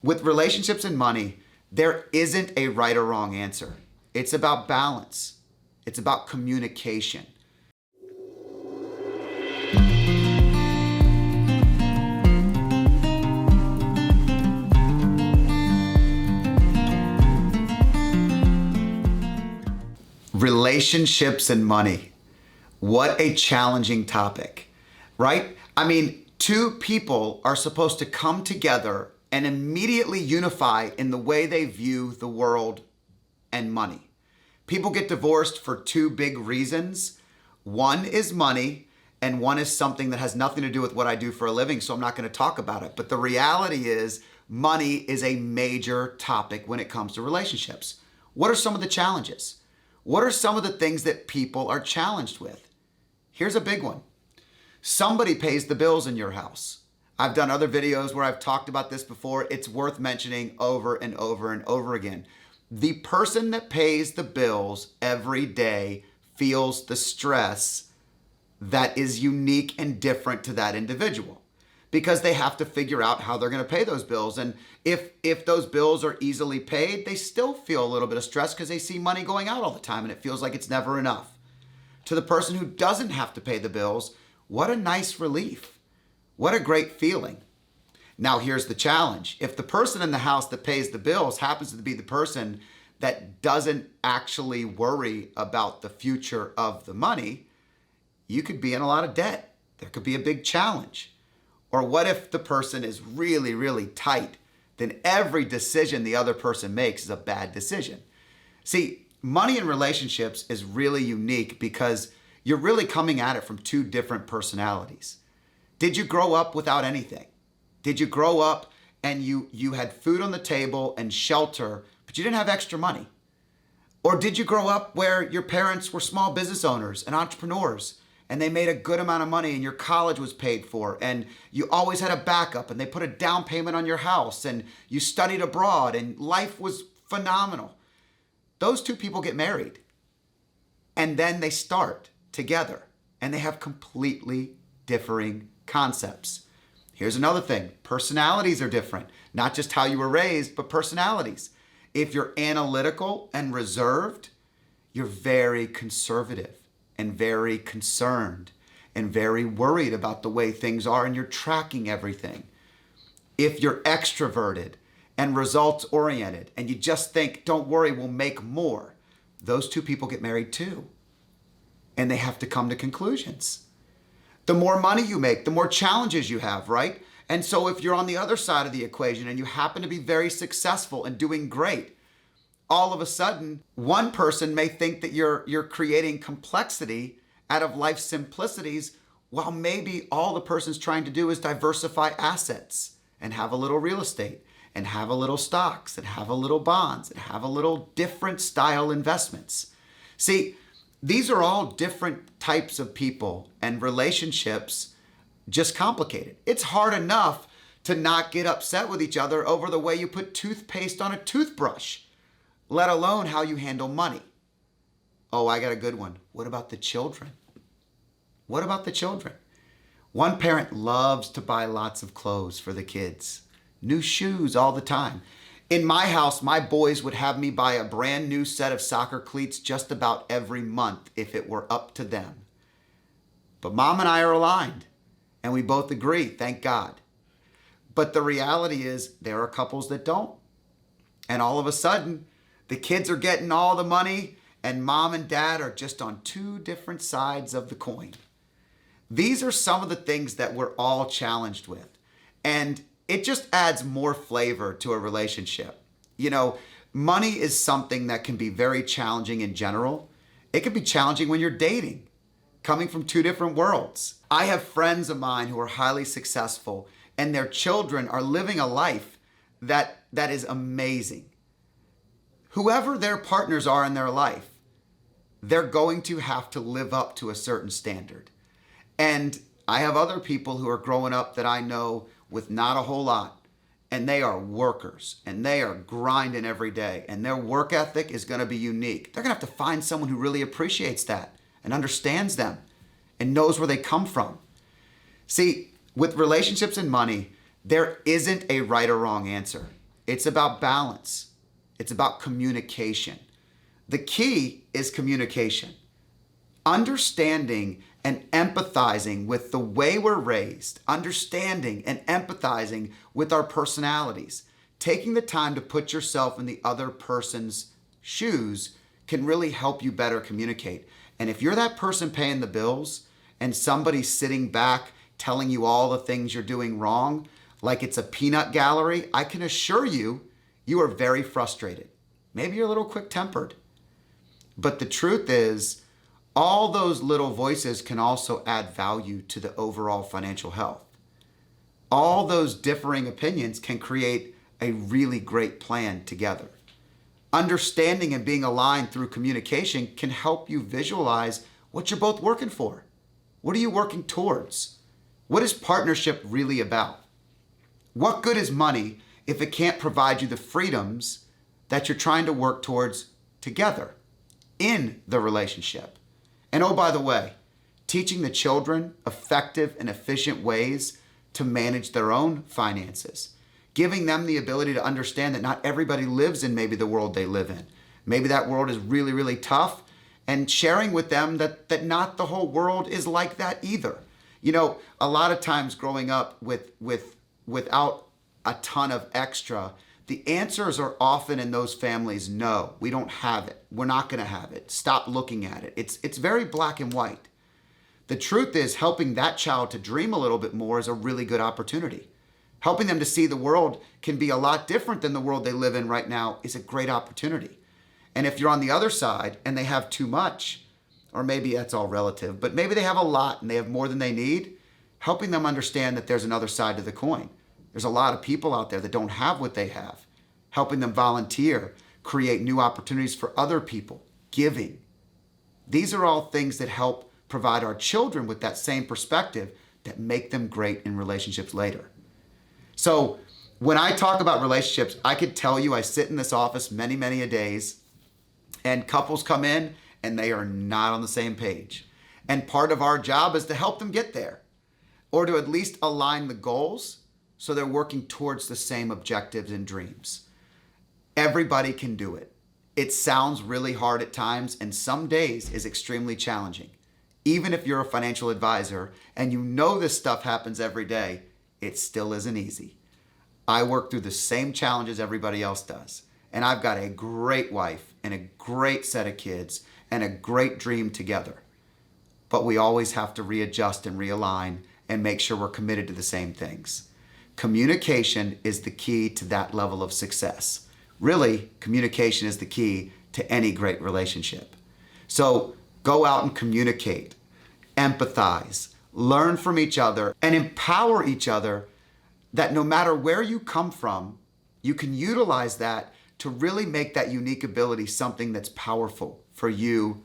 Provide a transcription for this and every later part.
With relationships and money, there isn't a right or wrong answer. It's about balance. It's about communication. Relationships and money. What a challenging topic, right? I mean, two people are supposed to come together and immediately unify in the way they view the world and money. People get divorced for two big reasons. One is money, and one is something that has nothing to do with what I do for a living, so I'm not going to talk about it. But the reality is, money is a major topic when it comes to relationships. What are some of the challenges? What are some of the things that people are challenged with? Here's a big one. Somebody pays the bills in your house. I've done other videos where I've talked about this before. It's worth mentioning over and over and over again. The person that pays the bills every day feels the stress that is unique and different to that individual because they have to figure out how they're going to pay those bills. And if those bills are easily paid, they still feel a little bit of stress because they see money going out all the time and it feels like it's never enough. To the person who doesn't have to pay the bills, what a nice relief. What a great feeling. Now here's the challenge. If the person in the house that pays the bills happens to be the person that doesn't actually worry about the future of the money, you could be in a lot of debt. There could be a big challenge. Or what if the person is really, really tight? Then every decision the other person makes is a bad decision. See, money in relationships is really unique because you're really coming at it from two different personalities. Did you grow up without anything? Did you grow up and you had food on the table and shelter, but you didn't have extra money? Or did you grow up where your parents were small business owners and entrepreneurs and they made a good amount of money and your college was paid for and you always had a backup and they put a down payment on your house and you studied abroad and life was phenomenal? Those two people get married and then they start together and they have completely differing concepts. Here's another thing. Personalities are different. Not just how you were raised, but personalities. If you're analytical and reserved, you're very conservative and very concerned and very worried about the way things are and you're tracking everything. If you're extroverted and results oriented and you just think, don't worry, we'll make more, those two people get married too. And they have to come to conclusions. The more money you make, the more challenges you have, right? And so if you're on the other side of the equation and you happen to be very successful and doing great, all of a sudden, one person may think that you're creating complexity out of life's simplicities, while maybe all the person's trying to do is diversify assets and have a little real estate and have a little stocks and have a little bonds and have a little different style investments. See, these are all different types of people and relationships just complicated. It's hard enough to not get upset with each other over the way you put toothpaste on a toothbrush, let alone how you handle money. Oh, I got a good one. What about the children? What about the children? One parent loves to buy lots of clothes for the kids, new shoes all the time. In my house, my boys would have me buy a brand new set of soccer cleats just about every month if it were up to them. But mom and I are aligned, and we both agree, thank God. But the reality is there are couples that don't. And all of a sudden, the kids are getting all the money, and mom and dad are just on two different sides of the coin. These are some of the things that we're all challenged with. And it just adds more flavor to a relationship. You know, money is something that can be very challenging in general. It can be challenging when you're dating, coming from two different worlds. I have friends of mine who are highly successful and their children are living a life that is amazing. Whoever their partners are in their life, they're going to have to live up to a certain standard. And I have other people who are growing up that I know with not a whole lot, and they are workers and they are grinding every day and their work ethic is going to be unique. They're going to have to find someone who really appreciates that and understands them and knows where they come from. See, with relationships and money, there isn't a right or wrong answer. It's about balance. It's about communication. The key is communication. Understanding and empathizing with the way we're raised, understanding and empathizing with our personalities, taking the time to put yourself in the other person's shoes can really help you better communicate. And if you're that person paying the bills and somebody's sitting back telling you all the things you're doing wrong, like it's a peanut gallery, I can assure you, you are very frustrated. Maybe you're a little quick-tempered. But the truth is, all those little voices can also add value to the overall financial health. All those differing opinions can create a really great plan together. Understanding and being aligned through communication can help you visualize what you're both working for. What are you working towards? What is partnership really about? What good is money if it can't provide you the freedoms that you're trying to work towards together in the relationship? And oh, by the way, teaching the children effective and efficient ways to manage their own finances, giving them the ability to understand that not everybody lives in maybe the world they live in. Maybe that world is really, really tough, and sharing with them that not the whole world is like that either. You know, a lot of times growing up without a ton of extra, the answers are often in those families, no, we don't have it. We're not going to have it. Stop looking at it. It's very black and white. The truth is, helping that child to dream a little bit more is a really good opportunity. Helping them to see the world can be a lot different than the world they live in right now is a great opportunity. And if you're on the other side and they have too much, or maybe that's all relative, but maybe they have a lot and they have more than they need, helping them understand that there's another side to the coin. There's a lot of people out there that don't have what they have. Helping them volunteer, create new opportunities for other people, giving. These are all things that help provide our children with that same perspective that make them great in relationships later. So when I talk about relationships, I could tell you I sit in this office many, many a days, and couples come in and they are not on the same page. And part of our job is to help them get there, or to at least align the goals so they're working towards the same objectives and dreams. Everybody can do it. It sounds really hard at times, and some days is extremely challenging. Even if you're a financial advisor and you know this stuff happens every day, it still isn't easy. I work through the same challenges everybody else does. And I've got a great wife and a great set of kids and a great dream together. But we always have to readjust and realign and make sure we're committed to the same things. Communication is the key to that level of success. Really, communication is the key to any great relationship. So go out and communicate, empathize, learn from each other, and empower each other that no matter where you come from, you can utilize that to really make that unique ability something that's powerful for you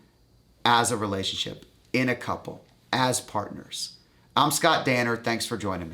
as a relationship, in a couple, as partners. I'm Scott Danner. Thanks for joining me.